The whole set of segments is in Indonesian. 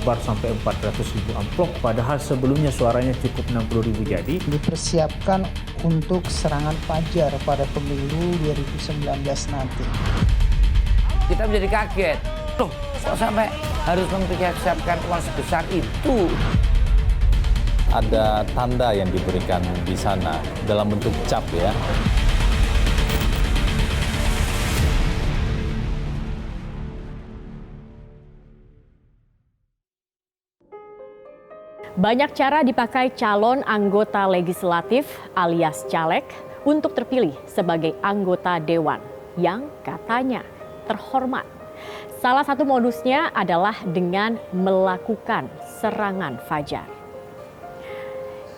menyebar sampai 400.000 amplop, padahal sebelumnya suaranya cukup 60.000 jadi. Dipersiapkan untuk serangan fajar pada pemilu 2019 nanti. Kita menjadi kaget, loh kok sampai harus mempersiapkan uang sebesar itu? Ada tanda yang diberikan di sana dalam bentuk cap ya. Banyak cara dipakai calon anggota legislatif alias caleg untuk terpilih sebagai anggota dewan yang katanya terhormat. Salah satu modusnya adalah dengan melakukan serangan fajar.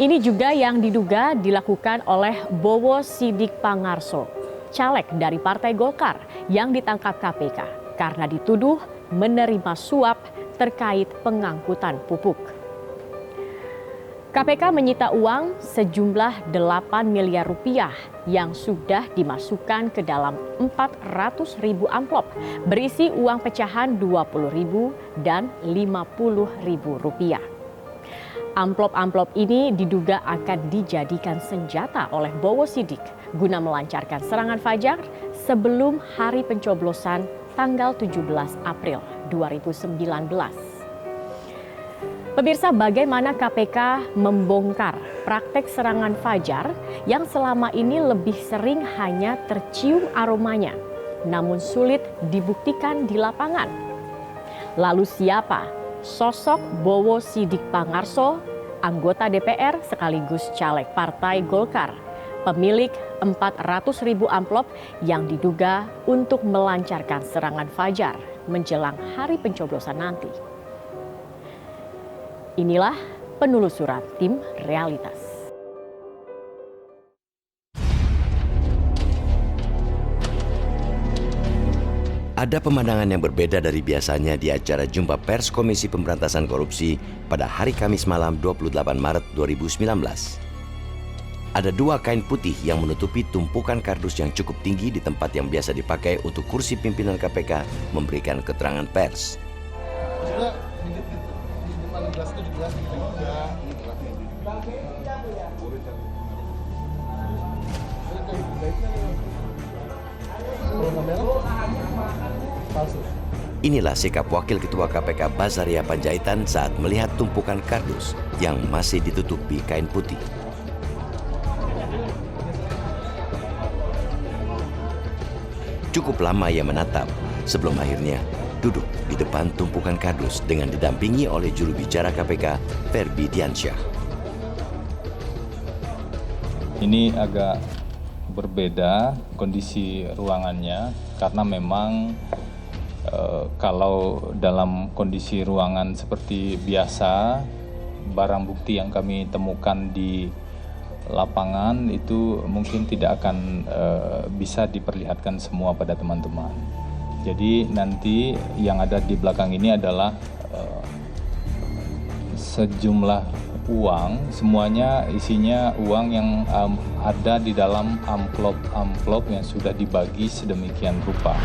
Ini juga yang diduga dilakukan oleh Bowo Sidik Pangarso, caleg dari Partai Golkar yang ditangkap KPK karena dituduh menerima suap terkait pengangkutan pupuk. KPK menyita uang sejumlah 8 miliar rupiah yang sudah dimasukkan ke dalam 400.000 amplop berisi uang pecahan 20.000 dan 50.000 rupiah. Amplop-amplop ini diduga akan dijadikan senjata oleh Bowo Sidik guna melancarkan serangan fajar sebelum hari pencoblosan tanggal 17 April 2019. Pemirsa, bagaimana KPK membongkar praktek serangan fajar yang selama ini lebih sering hanya tercium aromanya, namun sulit dibuktikan di lapangan? Lalu siapa sosok Bowo Sidik Pangarso, anggota DPR sekaligus caleg Partai Golkar, pemilik 400.000 amplop yang diduga untuk melancarkan serangan fajar menjelang hari pencoblosan nanti? Inilah penelusuran tim Realitas. Ada pemandangan yang berbeda dari biasanya di acara jumpa pers Komisi Pemberantasan Korupsi pada hari Kamis malam 28 Maret 2019. Ada dua kain putih yang menutupi tumpukan kardus yang cukup tinggi di tempat yang biasa dipakai untuk kursi pimpinan KPK memberikan keterangan pers. Inilah sikap Wakil Ketua KPK Bazaria Panjaitan saat melihat tumpukan kardus yang masih ditutupi kain putih. Cukup lama ia menatap sebelum akhirnya duduk di depan tumpukan kardus dengan didampingi oleh juru bicara KPK Ferby Diansyah. Ini agak berbeda kondisi ruangannya karena memang kalau dalam kondisi ruangan seperti biasa, barang bukti yang kami temukan di lapangan itu mungkin tidak akan bisa diperlihatkan semua pada teman-teman. Jadi nanti yang ada di belakang ini adalah sejumlah uang, semuanya isinya uang yang ada di dalam amplop-amplop yang sudah dibagi sedemikian rupa.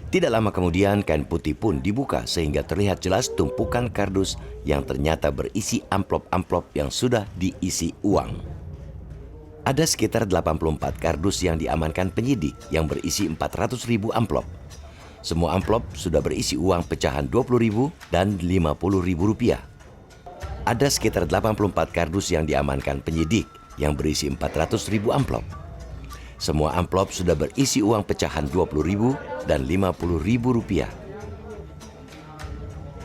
Tidak lama kemudian kain putih pun dibuka sehingga terlihat jelas tumpukan kardus yang ternyata berisi amplop-amplop yang sudah diisi uang. Ada sekitar 84 kardus yang diamankan penyidik yang berisi 400.000 amplop. Semua amplop sudah berisi uang pecahan 20.000 dan 50.000 rupiah. Ada sekitar 84 kardus yang diamankan penyidik yang berisi 400.000 amplop. Semua amplop sudah berisi uang pecahan 20.000 dan 50.000 rupiah.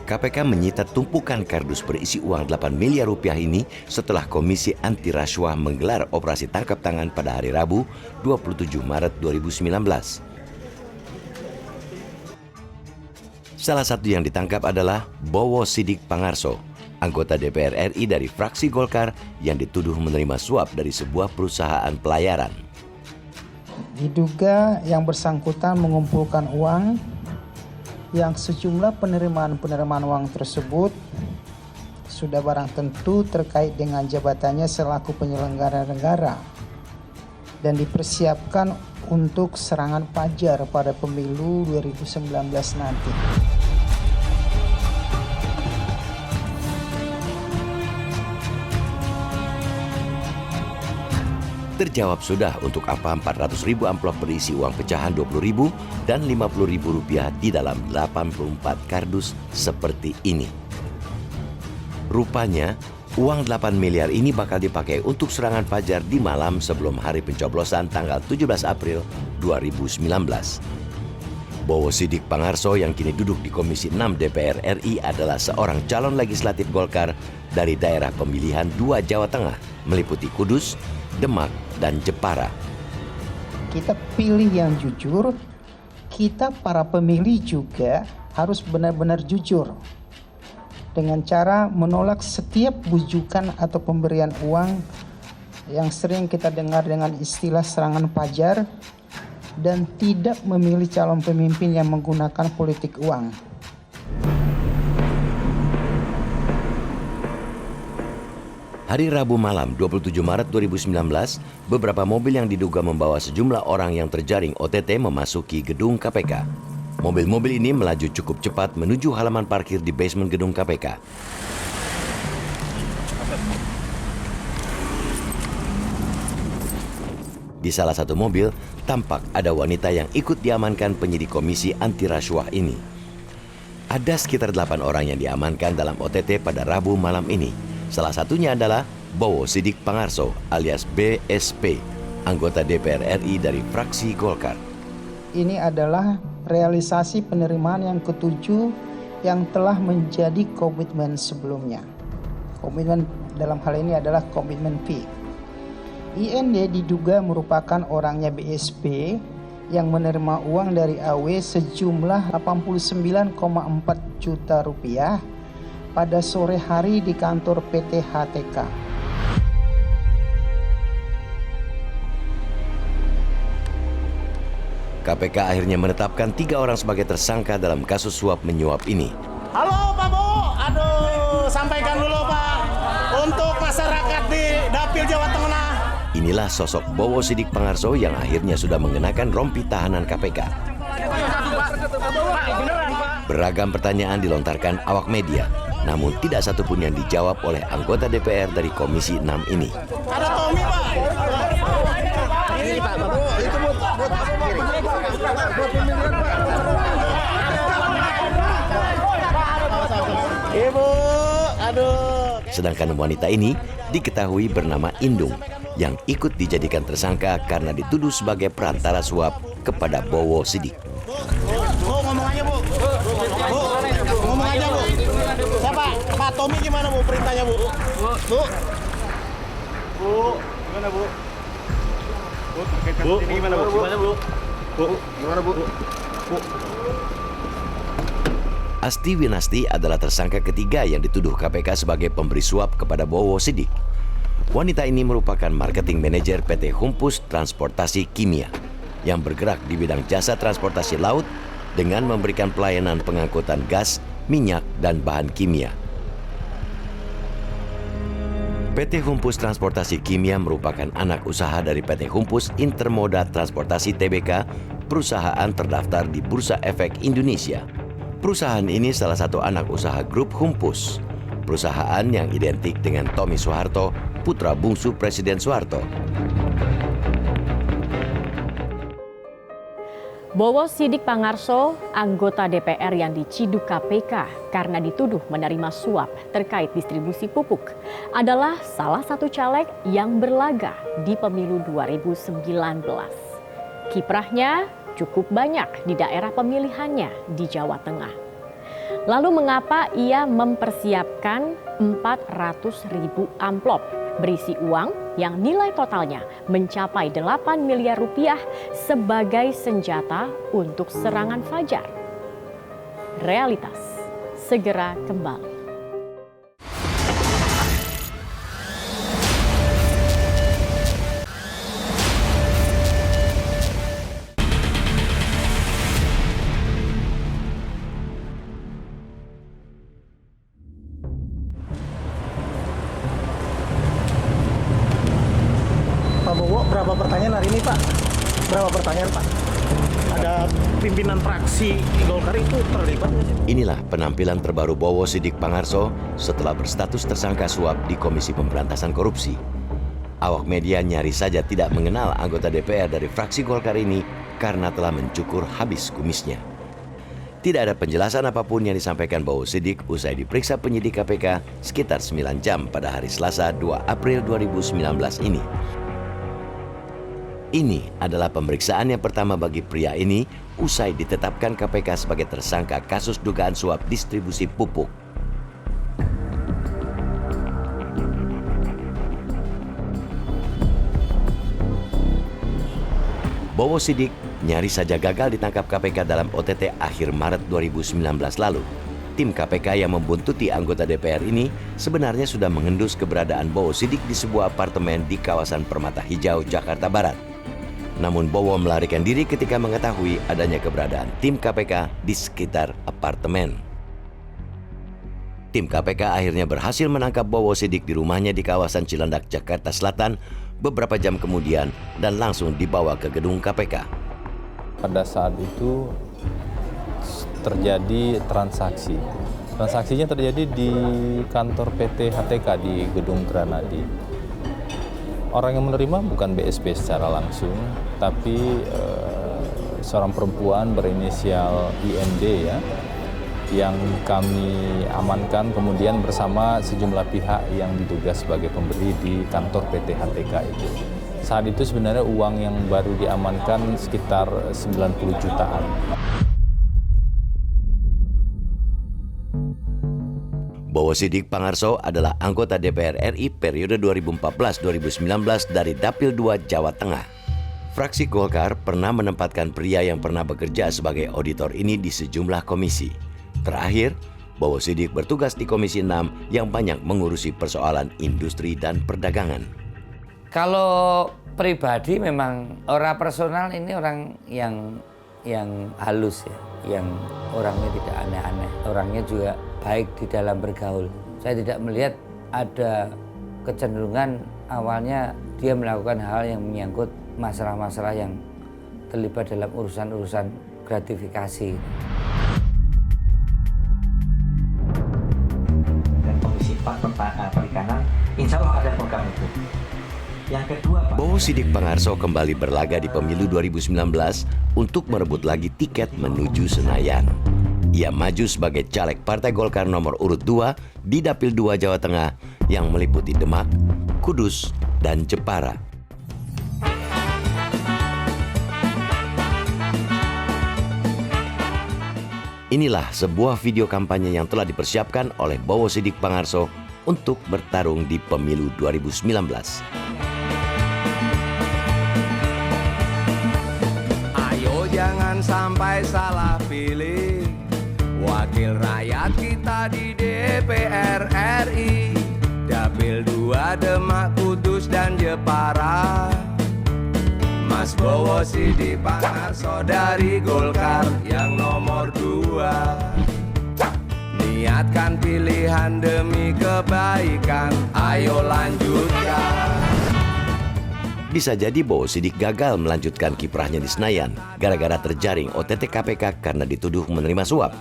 KPK menyita tumpukan kardus berisi uang 8 miliar rupiah ini setelah Komisi Anti Rasuah menggelar operasi tangkap tangan pada hari Rabu 27 Maret 2019. Salah satu yang ditangkap adalah Bowo Sidik Pangarso, anggota DPR RI dari fraksi Golkar yang dituduh menerima suap dari sebuah perusahaan pelayaran. Diduga yang bersangkutan mengumpulkan uang yang sejumlah penerimaan uang tersebut sudah barang tentu terkait dengan jabatannya selaku penyelenggara negara dan dipersiapkan untuk serangan fajar pada pemilu 2019 nanti. Terjawab sudah untuk apa 400.000 amplop berisi uang pecahan 20.000 dan 50.000 rupiah di dalam 84 kardus seperti ini. Rupanya, uang 8 miliar ini bakal dipakai untuk serangan fajar di malam sebelum hari pencoblosan tanggal 17 April 2019. Bowo Sidik Pangarso yang kini duduk di Komisi 6 DPR RI adalah seorang calon legislatif Golkar dari daerah pemilihan 2 Jawa Tengah, meliputi Kudus, Demak, dan Jepara. Kita pilih yang jujur, kita para pemilih juga harus benar-benar jujur dengan cara menolak setiap bujukan atau pemberian uang yang sering kita dengar dengan istilah serangan fajar dan tidak memilih calon pemimpin yang menggunakan politik uang. Hari Rabu malam 27 Maret 2019, beberapa mobil yang diduga membawa sejumlah orang yang terjaring OTT memasuki gedung KPK. Mobil-mobil ini melaju cukup cepat menuju halaman parkir di basement gedung KPK. Di salah satu mobil, tampak ada wanita yang ikut diamankan penyidik Komisi Anti Rasuah ini. Ada sekitar 8 orang yang diamankan dalam OTT pada Rabu malam ini. Salah satunya adalah Bowo Sidik Pangarso alias BSP, anggota DPR RI dari fraksi Golkar. Ini adalah realisasi penerimaan yang ketujuh yang telah menjadi komitmen sebelumnya. Komitmen dalam hal ini adalah komitmen fee. IND diduga merupakan orangnya BSP yang menerima uang dari AW sejumlah 89,4 juta rupiah pada sore hari di kantor PT HTK. KPK akhirnya menetapkan 3 orang sebagai tersangka dalam kasus suap menyuap ini. Halo Pak Bowo, aduh sampaikan dulu Pak untuk masyarakat di Dapil Jawa Tengah. Inilah sosok Bowo Sidik Pangarso yang akhirnya sudah mengenakan rompi tahanan KPK. Beragam pertanyaan dilontarkan awak media, namun tidak satupun yang dijawab oleh anggota DPR dari Komisi 6 ini. Ada Tommy Pak. Ini Pak Bowo, itu buat Ibu, aduh. Sedangkan wanita ini diketahui bernama Indung yang ikut dijadikan tersangka karena dituduh sebagai perantara suap kepada Bowo Sidik. Bu, ngomong aja Bu. Bu, ngomong aja Bu. Siapa? Pak Tommy gimana Bu perintahnya Bu? Bu. Bu, gimana Bu? Bu, ini gimana Bu? Gimana Bu? Bu, gimana Bu? Bu. Asti Winasti adalah tersangka ketiga yang dituduh KPK sebagai pemberi suap kepada Bowo Sidik. Wanita ini merupakan marketing manajer PT Humpus Transportasi Kimia yang bergerak di bidang jasa transportasi laut dengan memberikan pelayanan pengangkutan gas, minyak, dan bahan kimia. PT Humpus Transportasi Kimia merupakan anak usaha dari PT Humpus Intermoda Transportasi Tbk, perusahaan terdaftar di Bursa Efek Indonesia. Perusahaan ini salah satu anak usaha grup Humpus, perusahaan yang identik dengan Tommy Soeharto, putra bungsu Presiden Soeharto. Bowo Sidik Pangarso, anggota DPR yang diciduk KPK karena dituduh menerima suap terkait distribusi pupuk, adalah salah satu caleg yang berlaga di pemilu 2019. Kiprahnya cukup banyak di daerah pemilihannya di Jawa Tengah. Lalu mengapa ia mempersiapkan 400.000 amplop berisi uang yang nilai totalnya mencapai 8 miliar rupiah sebagai senjata untuk serangan fajar? Realitas segera kembali. Pak Bowo, berapa pertanyaan hari ini pertanyaan Pak. Ada pimpinan fraksi Golkar itu terlibat nggak sih? Inilah penampilan terbaru Bowo Sidik Pangarso setelah berstatus tersangka suap di Komisi Pemberantasan Korupsi. Awak media nyaris saja tidak mengenal anggota DPR dari fraksi Golkar ini karena telah mencukur habis kumisnya. Tidak ada penjelasan apapun yang disampaikan Bowo Sidik usai diperiksa penyidik KPK sekitar 9 jam pada hari Selasa 2 April 2019 ini. Ini adalah pemeriksaan yang pertama bagi pria ini usai ditetapkan KPK sebagai tersangka kasus dugaan suap distribusi pupuk. Bowo Sidik nyaris saja gagal ditangkap KPK dalam OTT akhir Maret 2019 lalu. Tim KPK yang membuntuti anggota DPR ini sebenarnya sudah mengendus keberadaan Bowo Sidik di sebuah apartemen di kawasan Permata Hijau, Jakarta Barat. Namun Bowo melarikan diri ketika mengetahui adanya keberadaan tim KPK di sekitar apartemen. Tim KPK akhirnya berhasil menangkap Bowo Sidik di rumahnya di kawasan Cilandak, Jakarta Selatan beberapa jam kemudian dan langsung dibawa ke gedung KPK. Pada saat itu terjadi transaksi. Transaksinya terjadi di kantor PT HTK di Gedung Granadi. Orang yang menerima bukan BSP secara langsung, tapi seorang perempuan berinisial IND ya, yang kami amankan kemudian bersama sejumlah pihak yang diduga sebagai pemberi di kantor PT HTK itu. Saat itu sebenarnya uang yang baru diamankan sekitar 90 jutaan. Bowo Sidik Pangarso adalah anggota DPR RI periode 2014-2019 dari Dapil 2 Jawa Tengah. Fraksi Golkar pernah menempatkan pria yang pernah bekerja sebagai auditor ini di sejumlah komisi. Terakhir, Bowo Sidik bertugas di Komisi 6 yang banyak mengurusi persoalan industri dan perdagangan. Kalau pribadi memang orang personal ini orang yang halus ya, yang orangnya tidak aneh-aneh, orangnya juga baik di dalam bergaul. Saya tidak melihat ada kecenderungan awalnya dia melakukan hal yang menyangkut masalah-masalah yang terlibat dalam urusan-urusan gratifikasi. Dan Komisi 4 Perikanan, insya Allah ada program itu. Yang kedua, Pak, Bowo Sidik Pangarso kembali berlaga di pemilu 2019 untuk merebut lagi tiket menuju Senayan. Ia maju sebagai caleg Partai Golkar nomor urut 2 di Dapil 2 Jawa Tengah yang meliputi Demak, Kudus, dan Jepara. Inilah sebuah video kampanye yang telah dipersiapkan oleh Bowo Sidik Pangarso untuk bertarung di pemilu 2019. Jangan sampai salah pilih wakil rakyat kita di DPR RI. Dapil 2 Demak, Kudus, dan Jepara. Mas Bowo Sidik Pangarso dari Golkar yang nomor 2. Niatkan pilihan demi kebaikan, ayo lanjutkan. Bisa jadi Bowo Sidik gagal melanjutkan kiprahnya di Senayan gara-gara terjaring OTT KPK karena dituduh menerima suap.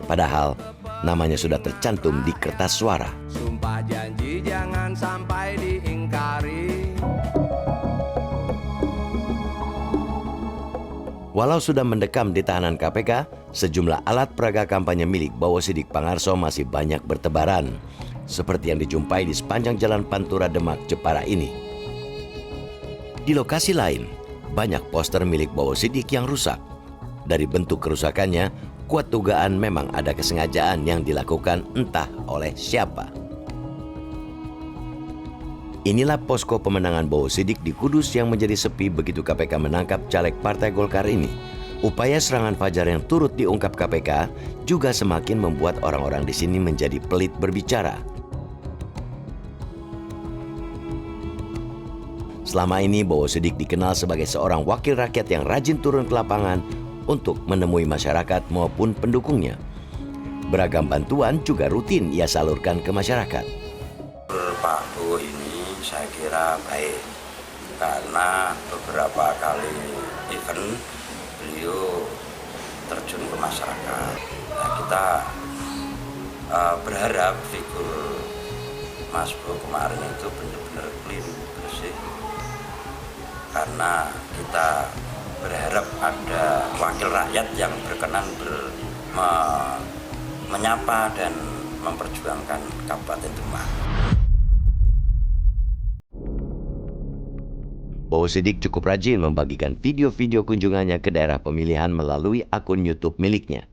Padahal namanya sudah tercantum di kertas suara. Sumpah janji jangan sampai diingkari. Walau sudah mendekam di tahanan KPK, sejumlah alat peraga kampanye milik Bowo Sidik Pangarso masih banyak bertebaran, seperti yang dijumpai di sepanjang Jalan Pantura Demak, Jepara ini. Di lokasi lain, banyak poster milik Bowo Sidik yang rusak. Dari bentuk kerusakannya, kuat dugaan memang ada kesengajaan yang dilakukan entah oleh siapa. Inilah posko pemenangan Bowo Sidik di Kudus yang menjadi sepi begitu KPK menangkap caleg Partai Golkar ini. Upaya serangan fajar yang turut diungkap KPK juga semakin membuat orang-orang di sini menjadi pelit berbicara. Selama ini Bowo Sidik dikenal sebagai seorang wakil rakyat yang rajin turun ke lapangan untuk menemui masyarakat maupun pendukungnya. Beragam bantuan juga rutin ia salurkan ke masyarakat. Pak Bu ini saya kira baik karena beberapa kali event beliau terjun ke masyarakat. Nah, kita berharap figur Mas Bo kemarin itu benar-benar clean, bersih, karena kita berharap ada wakil rakyat yang berkenan menyapa dan memperjuangkan Kabupaten Demak. Bowo Sidik cukup rajin membagikan video-video kunjungannya ke daerah pemilihan melalui akun YouTube miliknya.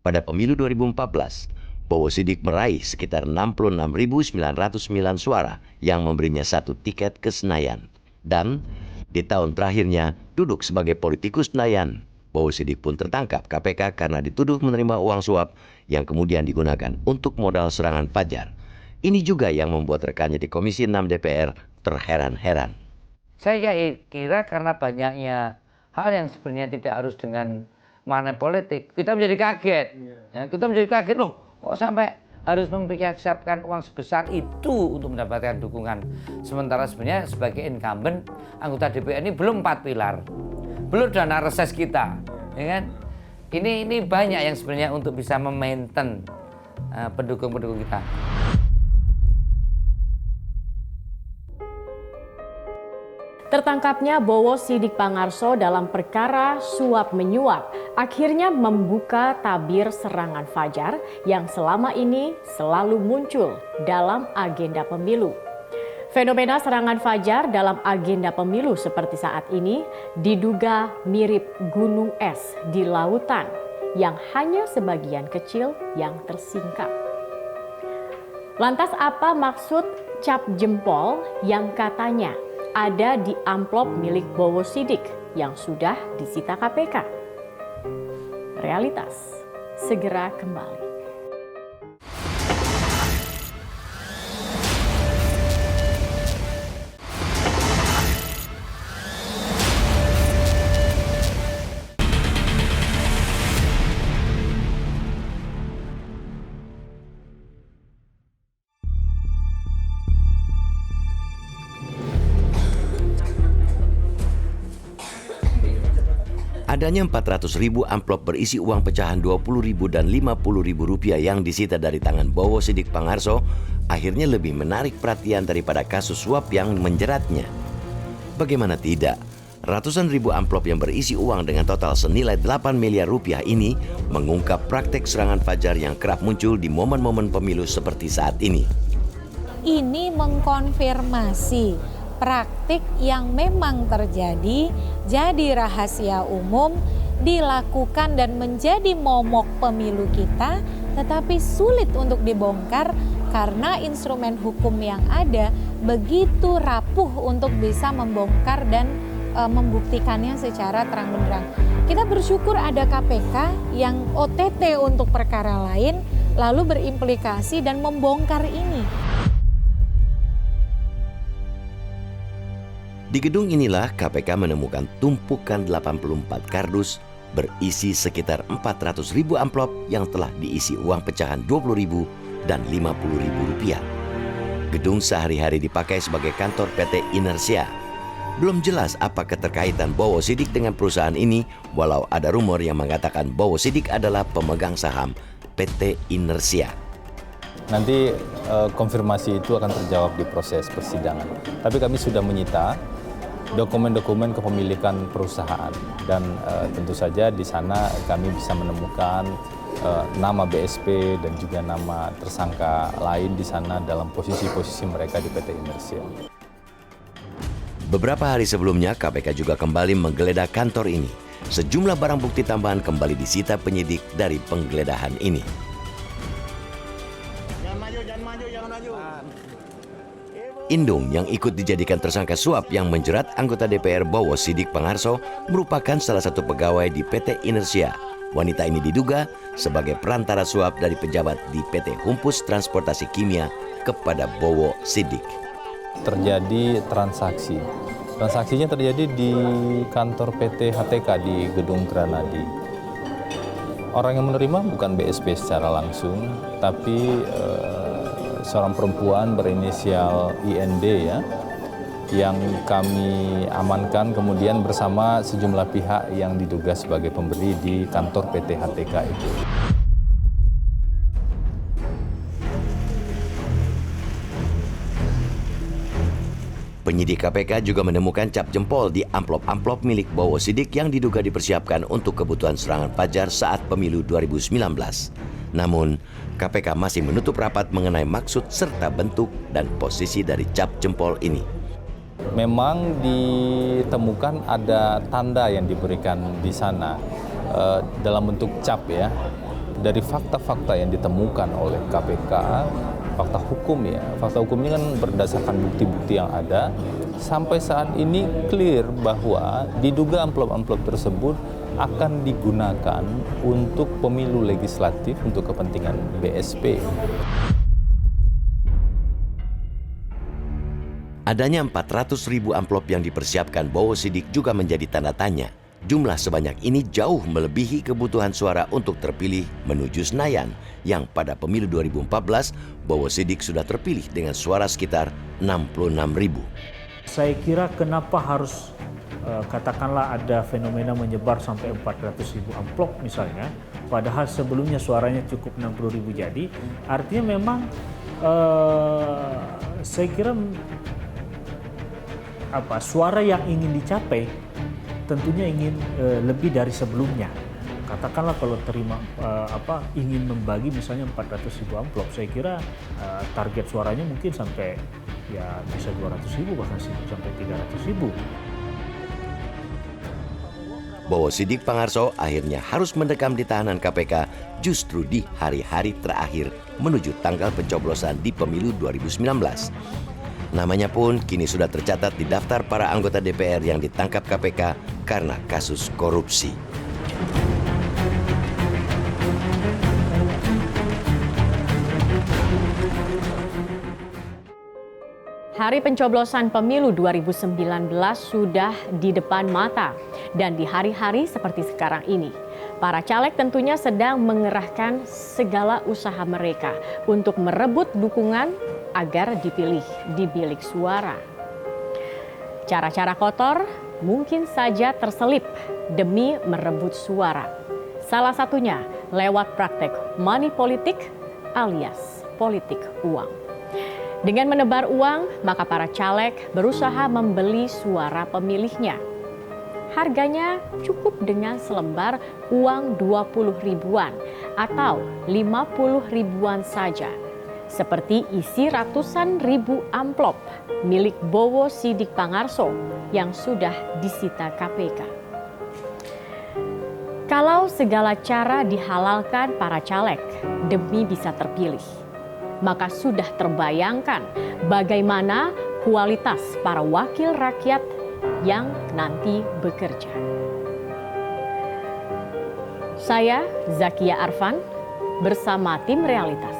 Pada pemilu 2014, Bowo Sidik meraih sekitar 66.909 suara yang memberinya 1 tiket ke Senayan. Dan di tahun terakhirnya duduk sebagai politikus Senayan, Bowo Sidik pun tertangkap KPK karena dituduh menerima uang suap yang kemudian digunakan untuk modal serangan Fajar. Ini juga yang membuat rekannya di Komisi 6 DPR terheran-heran. Saya kira karena banyaknya hal yang sebenarnya tidak harus dengan mana politik, kita menjadi kaget. Ya, kita menjadi kaget, loh kok sampai harus mempersiapkan uang sebesar itu untuk mendapatkan dukungan. Sementara sebenarnya sebagai incumbent, anggota DPR ini belum 4 pilar. Belum dana reses kita. Ya kan? Ini banyak yang sebenarnya untuk bisa memaintain pendukung-pendukung kita. Tertangkapnya Bowo Sidik Pangarso dalam perkara suap menyuap akhirnya membuka tabir serangan Fajar yang selama ini selalu muncul dalam agenda pemilu. Fenomena serangan Fajar dalam agenda pemilu seperti saat ini diduga mirip gunung es di lautan yang hanya sebagian kecil yang tersingkap. Lantas apa maksud cap jempol yang katanya ada di amplop milik Bowo Sidik yang sudah disita KPK? Realitas segera kembali. Adanya 400.000 amplop berisi uang pecahan Rp20.000 dan Rp50.000 yang disita dari tangan Bowo Sidik Pangarso akhirnya lebih menarik perhatian daripada kasus suap yang menjeratnya. Bagaimana tidak, ratusan ribu amplop yang berisi uang dengan total senilai 8 miliar rupiah ini mengungkap praktek serangan Fajar yang kerap muncul di momen-momen pemilu seperti saat ini. Ini mengkonfirmasi praktik yang memang terjadi, jadi rahasia umum, dilakukan dan menjadi momok pemilu kita, tetapi sulit untuk dibongkar karena instrumen hukum yang ada begitu rapuh untuk bisa membongkar dan membuktikannya secara terang benderang. Kita bersyukur ada KPK yang OTT untuk perkara lain, lalu berimplikasi dan membongkar ini. Di gedung inilah KPK menemukan tumpukan 84 kardus berisi sekitar 400.000 amplop yang telah diisi uang pecahan Rp20.000 dan Rp50.000. Gedung sehari-hari dipakai sebagai kantor PT Inersia. Belum jelas apa keterkaitan Bowo Sidik dengan perusahaan ini, walau ada rumor yang mengatakan Bowo Sidik adalah pemegang saham PT Inersia. Nanti konfirmasi itu akan terjawab di proses persidangan. Tapi kami sudah menyita dokumen-dokumen kepemilikan perusahaan dan tentu saja di sana kami bisa menemukan nama BSP dan juga nama tersangka lain di sana dalam posisi-posisi mereka di PT Inersia. Beberapa hari sebelumnya KPK juga kembali menggeledah kantor ini. Sejumlah barang bukti tambahan kembali disita penyidik dari penggeledahan ini. Indung yang ikut dijadikan tersangka suap yang menjerat anggota DPR Bowo Sidik Pangarso merupakan salah satu pegawai di PT Inersia. Wanita ini diduga sebagai perantara suap dari pejabat di PT Humpus Transportasi Kimia kepada Bowo Sidik. Terjadi transaksi. Transaksinya terjadi di kantor PT HTK di Gedung Granadi. Orang yang menerima bukan BSP secara langsung, tapi seorang perempuan berinisial IND ya, yang kami amankan kemudian bersama sejumlah pihak yang diduga sebagai pemberi di kantor PT HTK itu. Penyidik KPK juga menemukan cap jempol di amplop-amplop milik Bowo Sidik yang diduga dipersiapkan untuk kebutuhan serangan fajar saat pemilu 2019. Namun, KPK masih menutup rapat mengenai maksud serta bentuk dan posisi dari cap jempol ini. Memang ditemukan ada tanda yang diberikan di sana dalam bentuk cap ya. Dari fakta-fakta yang ditemukan oleh KPK, fakta hukum ya, fakta hukumnya kan berdasarkan bukti-bukti yang ada. Sampai saat ini clear bahwa diduga amplop-amplop tersebut akan digunakan untuk pemilu legislatif untuk kepentingan BSP. Adanya 400.000 amplop yang dipersiapkan Bowo Sidik juga menjadi tanda tanya. Jumlah sebanyak ini jauh melebihi kebutuhan suara untuk terpilih menuju Senayan, yang pada pemilu 2014 Bowo Sidik sudah terpilih dengan suara sekitar 66.000. Saya kira kenapa harus katakanlah ada fenomena menyebar sampai 400.000 amplop misalnya, padahal sebelumnya suaranya cukup 60.000 jadi, artinya memang saya kira suara yang ingin dicapai tentunya ingin lebih dari sebelumnya. Katakanlah kalau terima ingin membagi misalnya 400.000 amplop, saya kira target suaranya mungkin sampai ya bisa 200.000 bahkan sampai 300.000. Bowo Sidik Pangarso akhirnya harus mendekam di tahanan KPK justru di hari-hari terakhir menuju tanggal pencoblosan di pemilu 2019. Namanya pun kini sudah tercatat di daftar para anggota DPR yang ditangkap KPK karena kasus korupsi. Hari pencoblosan pemilu 2019 sudah di depan mata dan di hari-hari seperti sekarang ini, para caleg tentunya sedang mengerahkan segala usaha mereka untuk merebut dukungan agar dipilih di bilik suara. Cara-cara kotor mungkin saja terselip demi merebut suara. Salah satunya lewat praktek money politik alias politik uang. Dengan menebar uang, maka para caleg berusaha membeli suara pemilihnya. Harganya cukup dengan selembar uang 20 ribuan atau 50 ribuan saja. Seperti isi ratusan ribu amplop milik Bowo Sidik Pangarso yang sudah disita KPK. Kalau segala cara dihalalkan para caleg demi bisa terpilih, maka sudah terbayangkan bagaimana kualitas para wakil rakyat yang nanti bekerja. Saya Zakia Arfan bersama tim Realitas